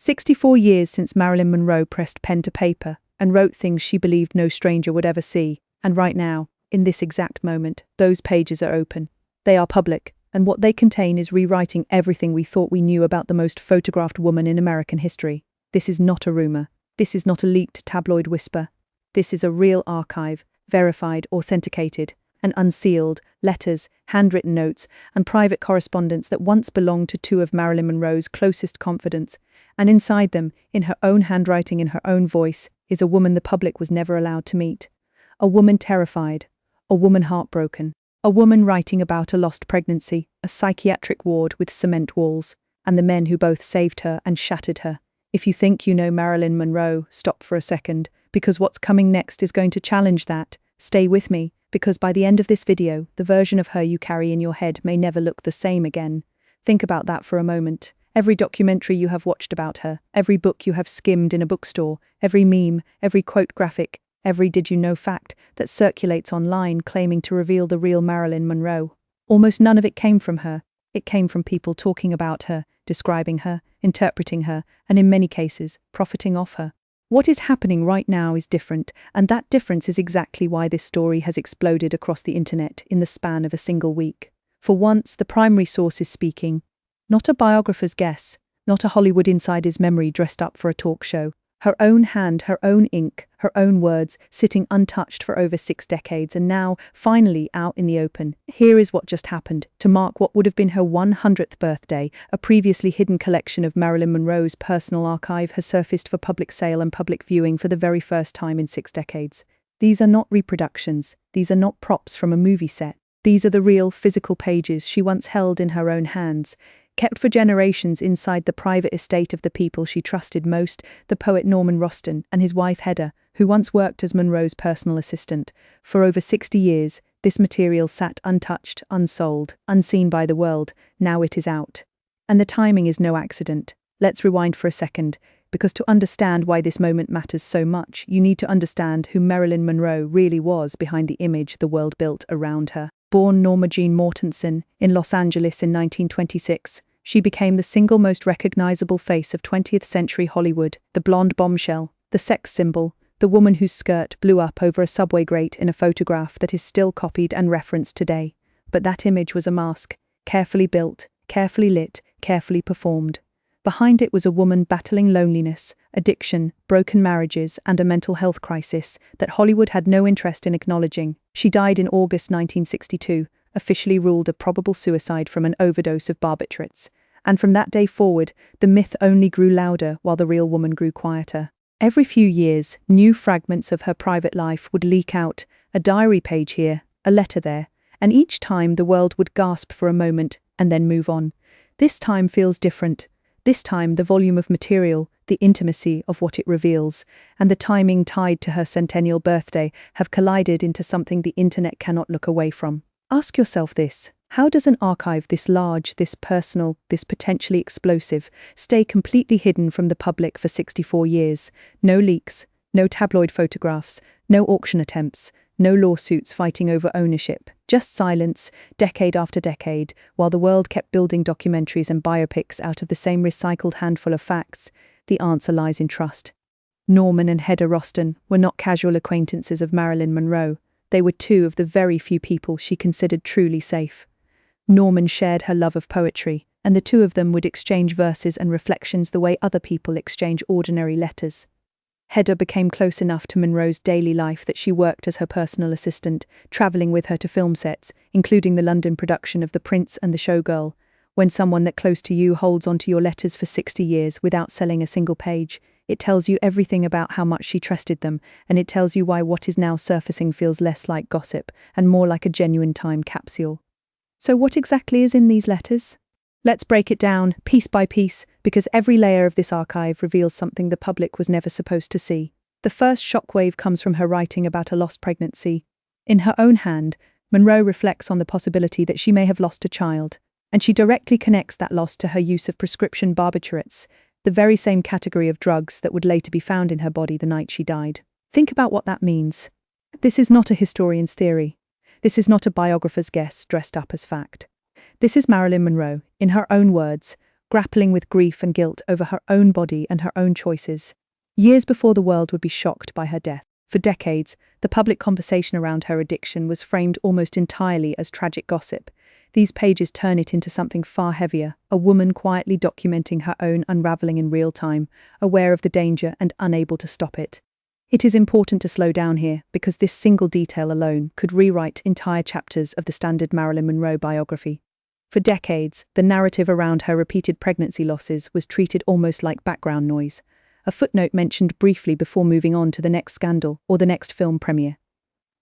64 years since Marilyn Monroe pressed pen to paper and wrote things she believed no stranger would ever see. And right now, in this exact moment, those pages are open. They are public, and what they contain is rewriting everything we thought we knew about the most photographed woman in American history. This is not a rumor. This is not a leaked tabloid whisper. This is a real archive, verified, authenticated, and unsealed, letters, handwritten notes, and private correspondence that once belonged to two of Marilyn Monroe's closest confidants, and inside them, in her own handwriting, in her own voice, is a woman the public was never allowed to meet. A woman terrified, a woman heartbroken, a woman writing about a lost pregnancy, a psychiatric ward with cement walls, and the men who both saved her and shattered her. If you think you know Marilyn Monroe, stop for a second, because what's coming next is going to challenge that. Stay with me, because by the end of this video, the version of her you carry in your head may never look the same again. Think about that for a moment. Every documentary you have watched about her, every book you have skimmed in a bookstore, every meme, every quote graphic, every did-you-know fact that circulates online claiming to reveal the real Marilyn Monroe. Almost none of it came from her. It came from people talking about her, describing her, interpreting her, and in many cases, profiting off her. What is happening right now is different, and that difference is exactly why this story has exploded across the internet in the span of a single week. For once, the primary source is speaking. Not a biographer's guess, not a Hollywood insider's memory dressed up for a talk show. Her own hand, her own ink, her own words, sitting untouched for over 6 decades, and now, finally, out in the open. Here is what just happened. To mark what would have been her 100th birthday, a previously hidden collection of Marilyn Monroe's personal archive has surfaced for public sale and public viewing for the very first time in 6 decades. These are not reproductions. These are not props from a movie set. These are the real, physical pages she once held in her own hands, kept for generations inside the private estate of the people she trusted most, the poet Norman Roston and his wife Hedda, who once worked as Monroe's personal assistant. For over 60 years, this material sat untouched, unsold, unseen by the world. Now it is out. And the timing is no accident. Let's rewind for a second, because to understand why this moment matters so much, you need to understand who Marilyn Monroe really was behind the image the world built around her. Born Norma Jean Mortensen in Los Angeles in 1926, she became the single most recognizable face of 20th century Hollywood, the blonde bombshell, the sex symbol, the woman whose skirt blew up over a subway grate in a photograph that is still copied and referenced today. But that image was a mask, carefully built, carefully lit, carefully performed. Behind it was a woman battling loneliness, addiction, broken marriages, and a mental health crisis that Hollywood had no interest in acknowledging. She died in August 1962, officially ruled a probable suicide from an overdose of barbiturates. And from that day forward, the myth only grew louder while the real woman grew quieter. Every few years, new fragments of her private life would leak out, a diary page here, a letter there, and each time the world would gasp for a moment and then move on. This time feels different. This time the volume of material, the intimacy of what it reveals, and the timing tied to her centennial birthday have collided into something the internet cannot look away from. Ask yourself this: how does an archive this large, this personal, this potentially explosive, stay completely hidden from the public for 64 years? No leaks, no tabloid photographs, no auction attempts, no lawsuits fighting over ownership, just silence, decade after decade, while the world kept building documentaries and biopics out of the same recycled handful of facts. The answer lies in trust. Norman and Hedda Roston were not casual acquaintances of Marilyn Monroe. They were two of the very few people she considered truly safe. Norman shared her love of poetry, and the two of them would exchange verses and reflections the way other people exchange ordinary letters. Hedda became close enough to Monroe's daily life that she worked as her personal assistant, traveling with her to film sets, including the London production of The Prince and the Showgirl. When someone that close to you holds onto your letters for 60 years without selling a single page, it tells you everything about how much she trusted them, and it tells you why what is now surfacing feels less like gossip and more like a genuine time capsule. So what exactly is in these letters? Let's break it down, piece by piece, because every layer of this archive reveals something the public was never supposed to see. The first shockwave comes from her writing about a lost pregnancy. In her own hand, Monroe reflects on the possibility that she may have lost a child, and she directly connects that loss to her use of prescription barbiturates, the very same category of drugs that would later be found in her body the night she died. Think about what that means. This is not a historian's theory. This is not a biographer's guess dressed up as fact. This is Marilyn Monroe, in her own words, grappling with grief and guilt over her own body and her own choices. Years before the world would be shocked by her death. For decades, the public conversation around her addiction was framed almost entirely as tragic gossip. These pages turn it into something far heavier, a woman quietly documenting her own unraveling in real time, aware of the danger and unable to stop it. It is important to slow down here, because this single detail alone could rewrite entire chapters of the standard Marilyn Monroe biography. For decades, the narrative around her repeated pregnancy losses was treated almost like background noise, a footnote mentioned briefly before moving on to the next scandal or the next film premiere.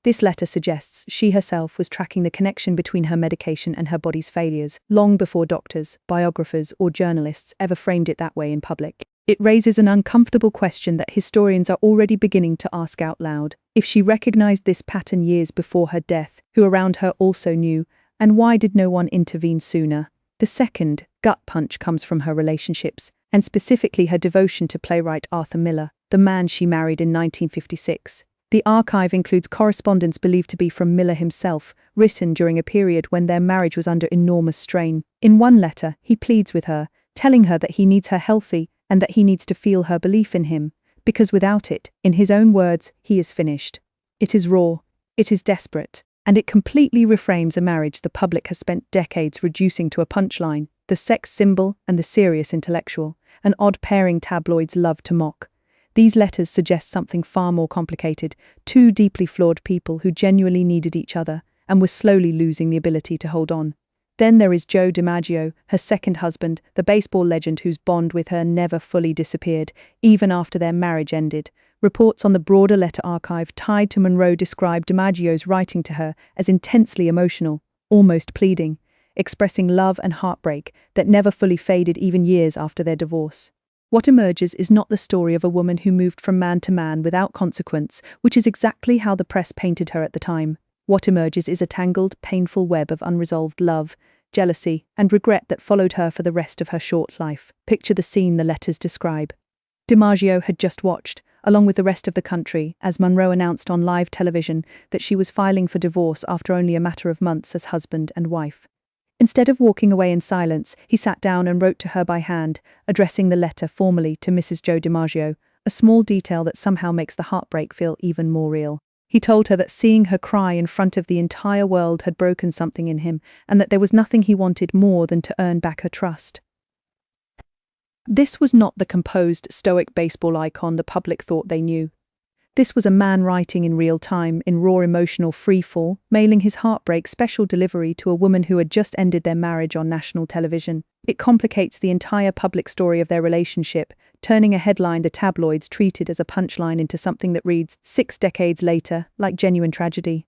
This letter suggests she herself was tracking the connection between her medication and her body's failures long before doctors, biographers, or journalists ever framed it that way in public. It raises an uncomfortable question that historians are already beginning to ask out loud. If she recognized this pattern years before her death, who around her also knew, and why did no one intervene sooner? The second gut punch comes from her relationships, and specifically her devotion to playwright Arthur Miller, the man she married in 1956. The archive includes correspondence believed to be from Miller himself, written during a period when their marriage was under enormous strain. In one letter, he pleads with her, telling her that he needs her healthy and that he needs to feel her belief in him, because without it, in his own words, he is finished. It is raw, it is desperate, and it completely reframes a marriage the public has spent decades reducing to a punchline, the sex symbol and the serious intellectual, an odd pairing tabloids love to mock. These letters suggest something far more complicated, two deeply flawed people who genuinely needed each other and were slowly losing the ability to hold on. Then there is Joe DiMaggio, her second husband, the baseball legend whose bond with her never fully disappeared, even after their marriage ended. Reports on the broader letter archive tied to Monroe describe DiMaggio's writing to her as intensely emotional, almost pleading, expressing love and heartbreak that never fully faded even years after their divorce. What emerges is not the story of a woman who moved from man to man without consequence, which is exactly how the press painted her at the time. What emerges is a tangled, painful web of unresolved love, jealousy, and regret that followed her for the rest of her short life. Picture the scene the letters describe. DiMaggio had just watched, along with the rest of the country, as Monroe announced on live television that she was filing for divorce after only a matter of months as husband and wife. Instead of walking away in silence, he sat down and wrote to her by hand, addressing the letter formally to Mrs. Joe DiMaggio, a small detail that somehow makes the heartbreak feel even more real. He told her that seeing her cry in front of the entire world had broken something in him, and that there was nothing he wanted more than to earn back her trust. This was not the composed, stoic baseball icon the public thought they knew. This was a man writing in real time, in raw emotional freefall, mailing his heartbreak special delivery to a woman who had just ended their marriage on national television. It complicates the entire public story of their relationship, turning a headline the tabloids treated as a punchline into something that reads, 6 decades later, like genuine tragedy.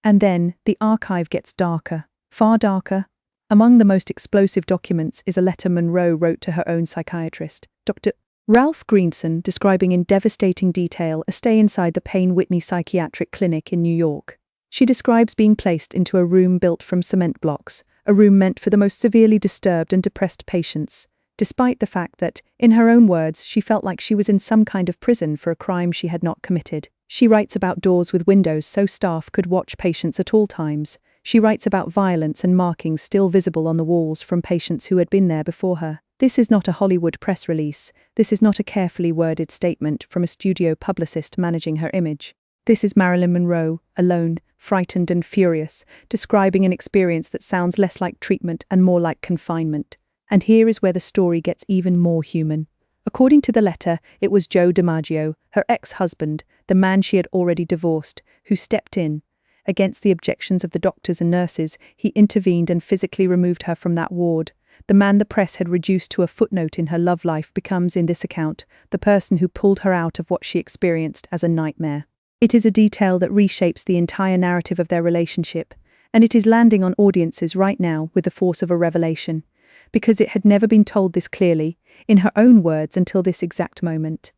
And then, the archive gets darker, far darker. Among the most explosive documents is a letter Monroe wrote to her own psychiatrist, Dr. Ralph Greenson, describing in devastating detail a stay inside the Payne Whitney Psychiatric Clinic in New York. She describes being placed into a room built from cement blocks, a room meant for the most severely disturbed and depressed patients, despite the fact that, in her own words, she felt like she was in some kind of prison for a crime she had not committed. She writes about doors with windows so staff could watch patients at all times. She writes about violence and markings still visible on the walls from patients who had been there before her. This is not a Hollywood press release. This is not a carefully worded statement from a studio publicist managing her image. This is Marilyn Monroe, alone, frightened and furious, describing an experience that sounds less like treatment and more like confinement. And here is where the story gets even more human. According to the letter, it was Joe DiMaggio, her ex-husband, the man she had already divorced, who stepped in. Against the objections of the doctors and nurses, he intervened and physically removed her from that ward. The man the press had reduced to a footnote in her love life becomes, in this account, the person who pulled her out of what she experienced as a nightmare. It is a detail that reshapes the entire narrative of their relationship, and it is landing on audiences right now with the force of a revelation, because it had never been told this clearly, in her own words, until this exact moment.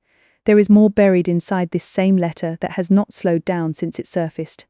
There is more buried inside this same letter that has not slowed down since it surfaced.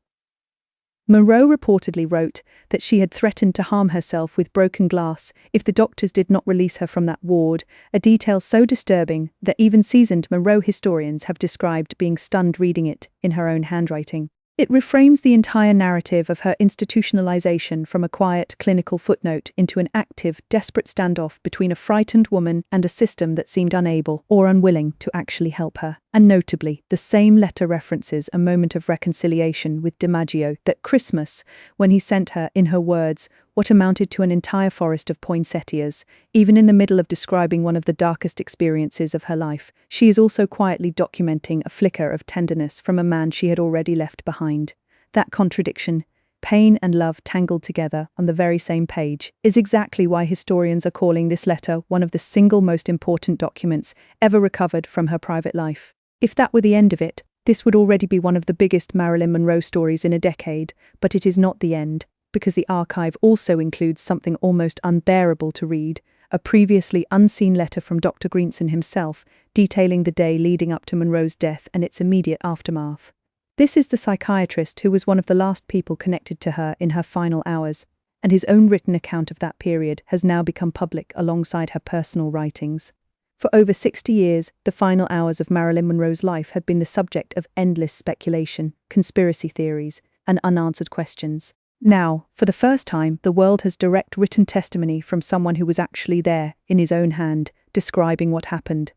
Monroe reportedly wrote that she had threatened to harm herself with broken glass if the doctors did not release her from that ward, a detail so disturbing that even seasoned Monroe historians have described being stunned reading it in her own handwriting. It reframes the entire narrative of her institutionalization from a quiet, clinical footnote into an active, desperate standoff between a frightened woman and a system that seemed unable or unwilling to actually help her. And notably, the same letter references a moment of reconciliation with DiMaggio that Christmas, when he sent her, in her words, what amounted to an entire forest of poinsettias. Even in the middle of describing one of the darkest experiences of her life, she is also quietly documenting a flicker of tenderness from a man she had already left behind. That contradiction, pain and love tangled together on the very same page, is exactly why historians are calling this letter one of the single most important documents ever recovered from her private life. If that were the end of it, this would already be one of the biggest Marilyn Monroe stories in a decade, but it is not the end, because the archive also includes something almost unbearable to read, a previously unseen letter from Dr. Greenson himself, detailing the day leading up to Monroe's death and its immediate aftermath. This is the psychiatrist who was one of the last people connected to her in her final hours, and his own written account of that period has now become public alongside her personal writings. For over 60 years, the final hours of Marilyn Monroe's life have been the subject of endless speculation, conspiracy theories, and unanswered questions. Now, for the first time, the world has direct written testimony from someone who was actually there, in his own hand, describing what happened.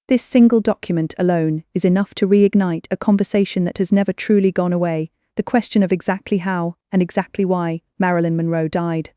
This single document alone is enough to reignite a conversation that has never truly gone away, the question of exactly how and exactly why Marilyn Monroe died.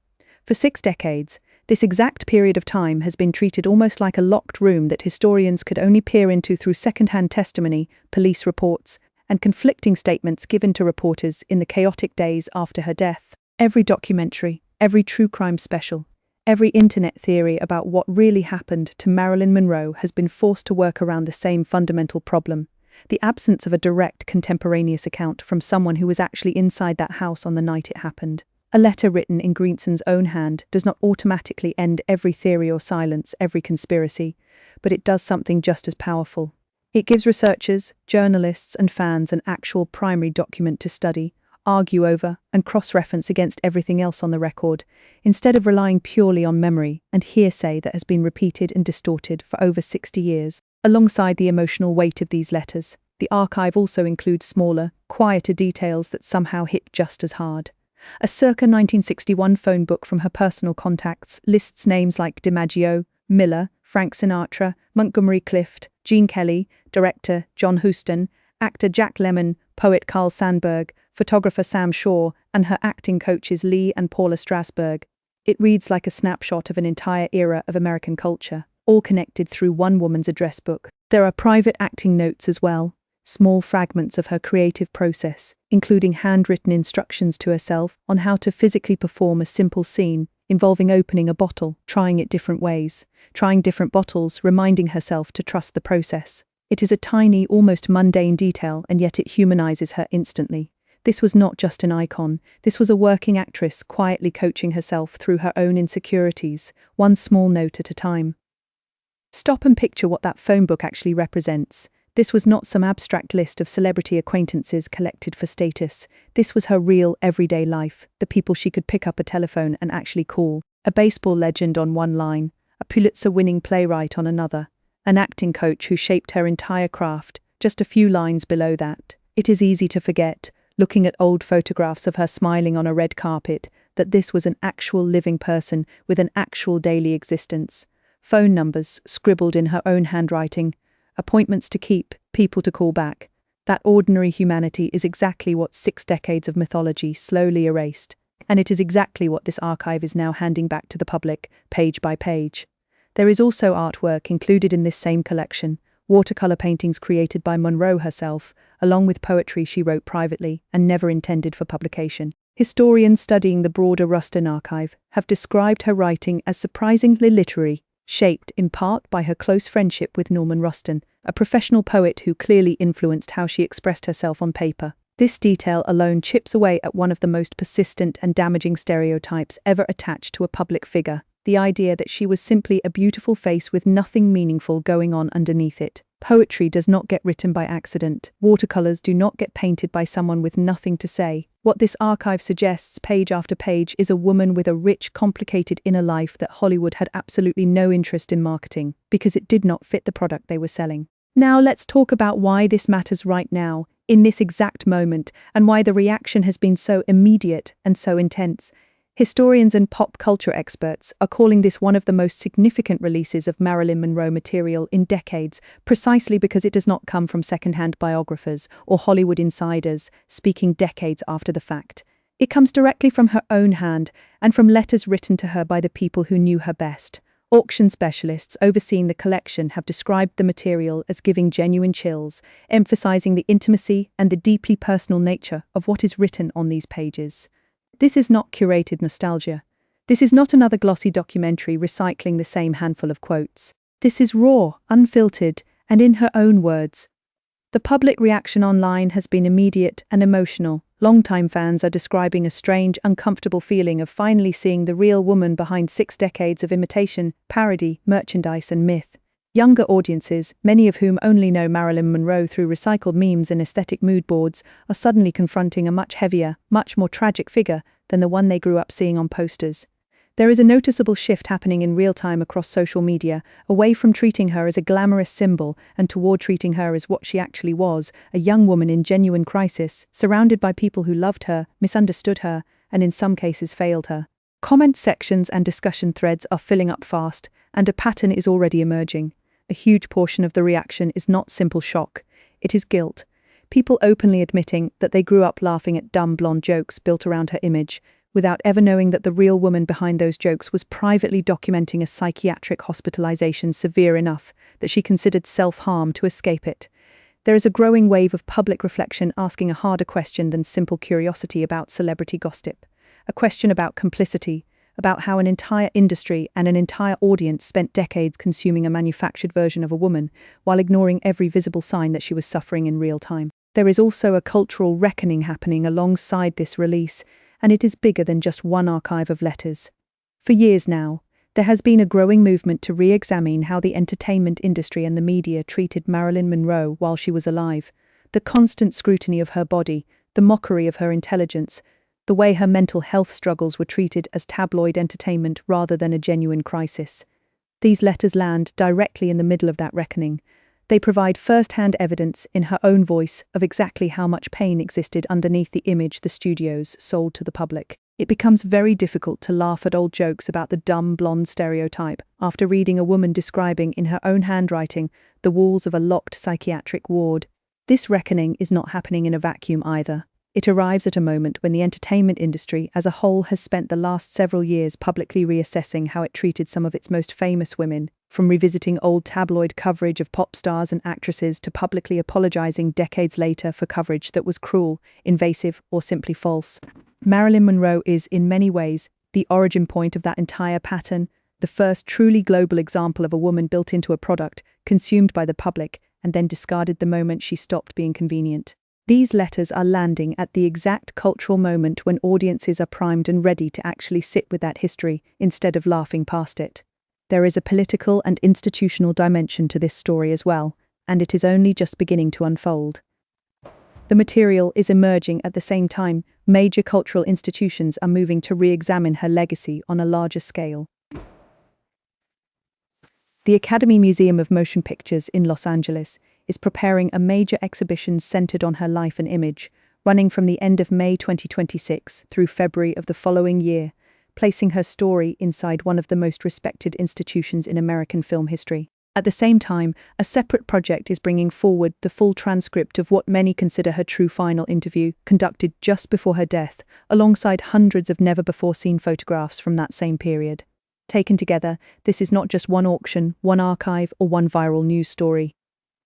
For 6 decades, this exact period of time has been treated almost like a locked room that historians could only peer into through second-hand testimony, police reports, and conflicting statements given to reporters in the chaotic days after her death. Every documentary, every true crime special, every internet theory about what really happened to Marilyn Monroe has been forced to work around the same fundamental problem: the absence of a direct contemporaneous account from someone who was actually inside that house on the night it happened. A letter written in Greenson's own hand does not automatically end every theory or silence every conspiracy, but it does something just as powerful. It gives researchers, journalists, and fans an actual primary document to study, argue over, and cross-reference against everything else on the record, instead of relying purely on memory and hearsay that has been repeated and distorted for over 60 years. Alongside the emotional weight of these letters, the archive also includes smaller, quieter details that somehow hit just as hard. A circa 1961 phone book from her personal contacts lists names like DiMaggio, Miller, Frank Sinatra, Montgomery Clift, Gene Kelly, director John Huston, actor Jack Lemmon, poet Carl Sandburg, photographer Sam Shaw, and her acting coaches Lee and Paula Strasberg. It reads like a snapshot of an entire era of American culture, all connected through one woman's address book. There are private acting notes as well, small fragments of her creative process, including handwritten instructions to herself on how to physically perform a simple scene involving opening a bottle, trying it different ways, trying different bottles, reminding herself to trust the process. It is a tiny, almost mundane detail, and yet it humanizes her instantly. This was not just an icon, this was a working actress quietly coaching herself through her own insecurities, one small note at a time. Stop and picture what that phone book actually represents. This was not some abstract list of celebrity acquaintances collected for status. This was her real, everyday life, the people she could pick up a telephone and actually call. A baseball legend on one line, a Pulitzer-winning playwright on another, an acting coach who shaped her entire craft, just a few lines below that. It is easy to forget, looking at old photographs of her smiling on a red carpet, that this was an actual living person with an actual daily existence. Phone numbers scribbled in her own handwriting, appointments to keep, people to call back. That ordinary humanity is exactly what 6 decades of mythology slowly erased, and it is exactly what this archive is now handing back to the public, page by page. There is also artwork included in this same collection, watercolor paintings created by Monroe herself, along with poetry she wrote privately and never intended for publication. Historians studying the broader Rustin archive have described her writing as surprisingly literary, shaped in part by her close friendship with Norman Rustin, a professional poet who clearly influenced how she expressed herself on paper. This detail alone chips away at one of the most persistent and damaging stereotypes ever attached to a public figure, the idea that she was simply a beautiful face with nothing meaningful going on underneath it. Poetry does not get written by accident. Watercolors do not get painted by someone with nothing to say. What this archive suggests, page after page, is a woman with a rich, complicated inner life that Hollywood had absolutely no interest in marketing, because it did not fit the product they were selling. Now let's talk about why this matters right now, in this exact moment, and why the reaction has been so immediate and so intense. Historians and pop culture experts are calling this one of the most significant releases of Marilyn Monroe material in decades, precisely because it does not come from second-hand biographers or Hollywood insiders speaking decades after the fact. It comes directly from her own hand and from letters written to her by the people who knew her best. Auction specialists overseeing the collection have described the material as giving genuine chills, emphasizing the intimacy and the deeply personal nature of what is written on these pages. This is not curated nostalgia. This is not another glossy documentary recycling the same handful of quotes. This is raw, unfiltered, and in her own words. The public reaction online has been immediate and emotional. Longtime fans are describing a strange, uncomfortable feeling of finally seeing the real woman behind 6 decades of imitation, parody, merchandise, and myth. Younger audiences, many of whom only know Marilyn Monroe through recycled memes and aesthetic mood boards, are suddenly confronting a much heavier, much more tragic figure than the one they grew up seeing on posters. There is a noticeable shift happening in real time across social media, away from treating her as a glamorous symbol and toward treating her as what she actually was, a young woman in genuine crisis, surrounded by people who loved her, misunderstood her, and in some cases failed her. Comment sections and discussion threads are filling up fast, and a pattern is already emerging. A huge portion of the reaction is not simple shock, it is guilt. People openly admitting that they grew up laughing at dumb blonde jokes built around her image, without ever knowing that the real woman behind those jokes was privately documenting a psychiatric hospitalization severe enough that she considered self-harm to escape it. There is a growing wave of public reflection asking a harder question than simple curiosity about celebrity gossip. A question about complicity, about how an entire industry and an entire audience spent decades consuming a manufactured version of a woman, while ignoring every visible sign that she was suffering in real time. There is also a cultural reckoning happening alongside this release, and it is bigger than just one archive of letters. For years now, there has been a growing movement to re-examine how the entertainment industry and the media treated Marilyn Monroe while she was alive. The constant scrutiny of her body, the mockery of her intelligence, the way her mental health struggles were treated as tabloid entertainment rather than a genuine crisis. These letters land directly in the middle of that reckoning. They provide first-hand evidence in her own voice of exactly how much pain existed underneath the image the studios sold to the public. It becomes very difficult to laugh at old jokes about the dumb blonde stereotype after reading a woman describing in her own handwriting the walls of a locked psychiatric ward. This reckoning is not happening in a vacuum either. It arrives at a moment when the entertainment industry as a whole has spent the last several years publicly reassessing how it treated some of its most famous women, from revisiting old tabloid coverage of pop stars and actresses to publicly apologizing decades later for coverage that was cruel, invasive, or simply false. Marilyn Monroe is, in many ways, the origin point of that entire pattern, the first truly global example of a woman built into a product, consumed by the public, and then discarded the moment she stopped being convenient. These letters are landing at the exact cultural moment when audiences are primed and ready to actually sit with that history instead of laughing past it. There is a political and institutional dimension to this story as well, and it is only just beginning to unfold. The material is emerging at the same time major cultural institutions are moving to re-examine her legacy on a larger scale. The Academy Museum of Motion Pictures in Los Angeles is preparing a major exhibition centered on her life and image, running from the end of May 2026 through February of the following year, placing her story inside one of the most respected institutions in American film history. At the same time, a separate project is bringing forward the full transcript of what many consider her true final interview, conducted just before her death, alongside hundreds of never-before-seen photographs from that same period. Taken together, this is not just one auction, one archive, or one viral news story.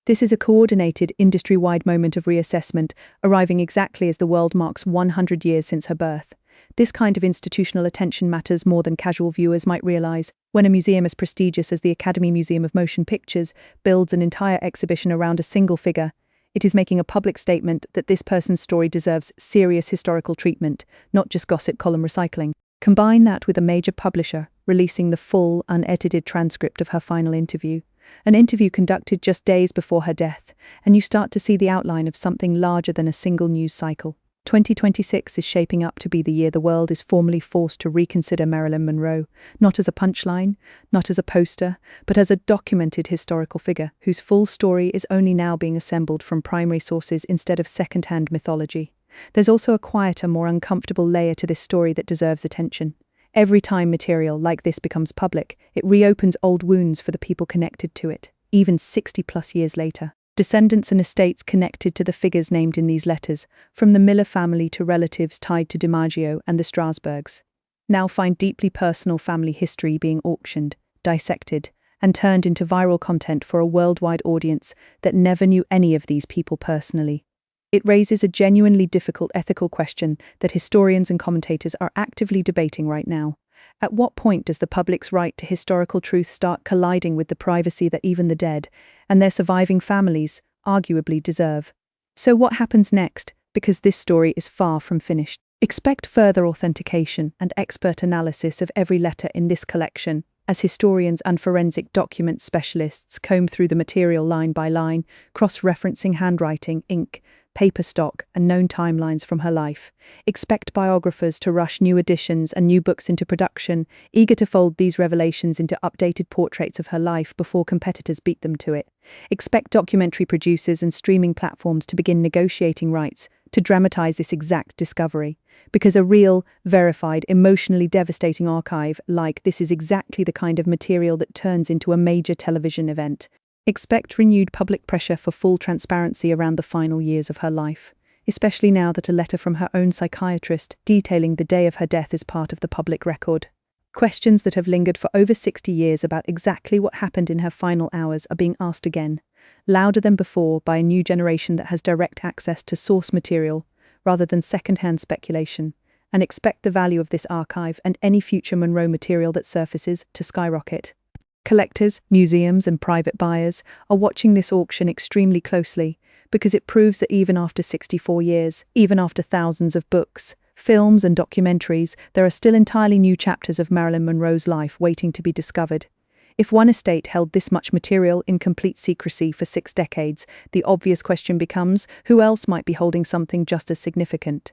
This is a coordinated, industry-wide moment of reassessment, arriving exactly as the world marks 100 years since her birth. This kind of institutional attention matters more than casual viewers might realize. When a museum as prestigious as the Academy Museum of Motion Pictures builds an entire exhibition around a single figure, it is making a public statement that this person's story deserves serious historical treatment, not just gossip column recycling. Combine that with a major publisher releasing the full, unedited transcript of her final interview, an interview conducted just days before her death, and you start to see the outline of something larger than a single news cycle. 2026 is shaping up to be the year the world is formally forced to reconsider Marilyn Monroe, not as a punchline, not as a poster, but as a documented historical figure whose full story is only now being assembled from primary sources instead of second-hand mythology. There's also a quieter, more uncomfortable layer to this story that deserves attention. Every time material like this becomes public, it reopens old wounds for the people connected to it, even 60-plus years later. Descendants and estates connected to the figures named in these letters, from the Miller family to relatives tied to DiMaggio and the Strasbergs, now find deeply personal family history being auctioned, dissected, and turned into viral content for a worldwide audience that never knew any of these people personally. It raises a genuinely difficult ethical question that historians and commentators are actively debating right now. At what point does the public's right to historical truth start colliding with the privacy that even the dead, and their surviving families, arguably deserve? So what happens next? Because this story is far from finished. Expect further authentication and expert analysis of every letter in this collection, as historians and forensic document specialists comb through the material line by line, cross-referencing handwriting, ink, paper stock, and known timelines from her life. Expect biographers to rush new editions and new books into production, eager to fold these revelations into updated portraits of her life before competitors beat them to it. Expect documentary producers and streaming platforms to begin negotiating rights to dramatize this exact discovery. Because a real, verified, emotionally devastating archive like this is exactly the kind of material that turns into a major television event. Expect renewed public pressure for full transparency around the final years of her life, especially now that a letter from her own psychiatrist detailing the day of her death is part of the public record. Questions that have lingered for over 60 years about exactly what happened in her final hours are being asked again, louder than before by a new generation that has direct access to source material rather than second-hand speculation, and expect the value of this archive and any future Monroe material that surfaces to skyrocket. Collectors, museums, and private buyers are watching this auction extremely closely because it proves that even after 64 years, even after thousands of books, films, and documentaries, there are still entirely new chapters of Marilyn Monroe's life waiting to be discovered. If one estate held this much material in complete secrecy for 6 decades, the obvious question becomes, who else might be holding something just as significant?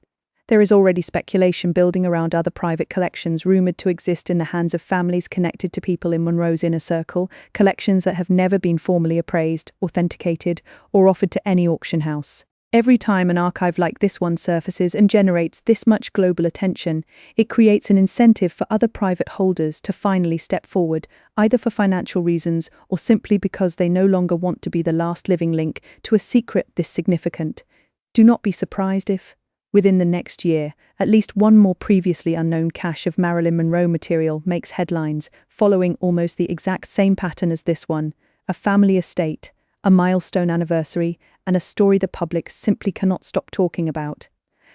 There is already speculation building around other private collections rumored to exist in the hands of families connected to people in Monroe's inner circle, collections that have never been formally appraised, authenticated, or offered to any auction house. Every time an archive like this one surfaces and generates this much global attention, it creates an incentive for other private holders to finally step forward, either for financial reasons or simply because they no longer want to be the last living link to a secret this significant. Do not be surprised if, within the next year, at least one more previously unknown cache of Marilyn Monroe material makes headlines, following almost the exact same pattern as this one: a family estate, a milestone anniversary, and a story the public simply cannot stop talking about.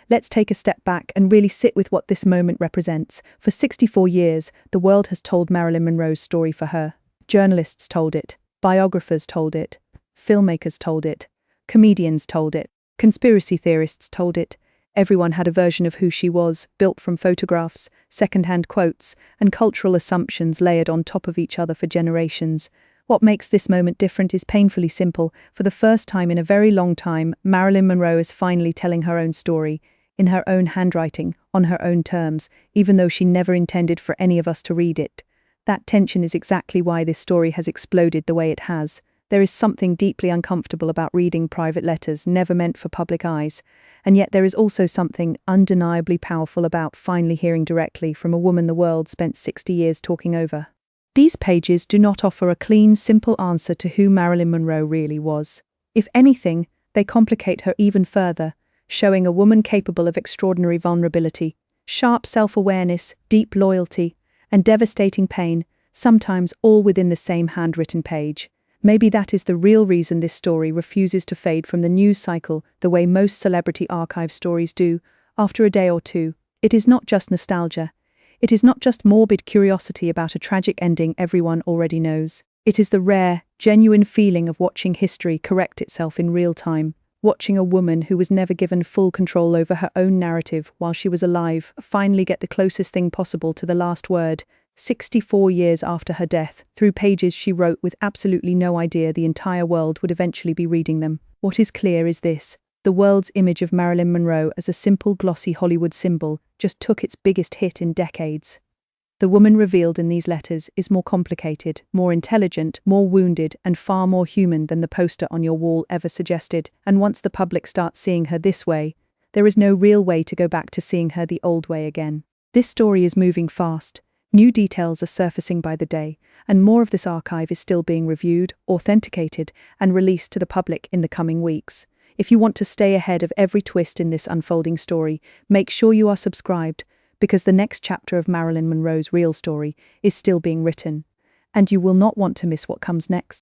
Let's take a step back and really sit with what this moment represents. For 64 years, the world has told Marilyn Monroe's story for her. Journalists told it, biographers told it, filmmakers told it, comedians told it, conspiracy theorists told it. Everyone had a version of who she was, built from photographs, second-hand quotes, and cultural assumptions layered on top of each other for generations. What makes this moment different is painfully simple. For the first time in a very long time, Marilyn Monroe is finally telling her own story, in her own handwriting, on her own terms, even though she never intended for any of us to read it. That tension is exactly why this story has exploded the way it has. There is something deeply uncomfortable about reading private letters never meant for public eyes, and yet there is also something undeniably powerful about finally hearing directly from a woman the world spent 60 years talking over. These pages do not offer a clean, simple answer to who Marilyn Monroe really was. If anything, they complicate her even further, showing a woman capable of extraordinary vulnerability, sharp self-awareness, deep loyalty, and devastating pain, sometimes all within the same handwritten page. Maybe that is the real reason this story refuses to fade from the news cycle the way most celebrity archive stories do. After a day or two, it is not just nostalgia. It is not just morbid curiosity about a tragic ending everyone already knows. It is the rare, genuine feeling of watching history correct itself in real time, watching a woman who was never given full control over her own narrative while she was alive finally get the closest thing possible to the last word, 64 years after her death, through pages she wrote with absolutely no idea the entire world would eventually be reading them. What is clear is this: The world's image of Marilyn Monroe as a simple, glossy Hollywood symbol just took its biggest hit in decades. The woman revealed in these letters is more complicated, more intelligent, more wounded, and far more human than the poster on your wall ever suggested. And once the public starts seeing her this way, there is no real way to go back to seeing her the old way again. This story is moving fast. New details are surfacing by the day, and more of this archive is still being reviewed, authenticated, and released to the public in the coming weeks. If you want to stay ahead of every twist in this unfolding story, make sure you are subscribed, because the next chapter of Marilyn Monroe's real story is still being written, and you will not want to miss what comes next.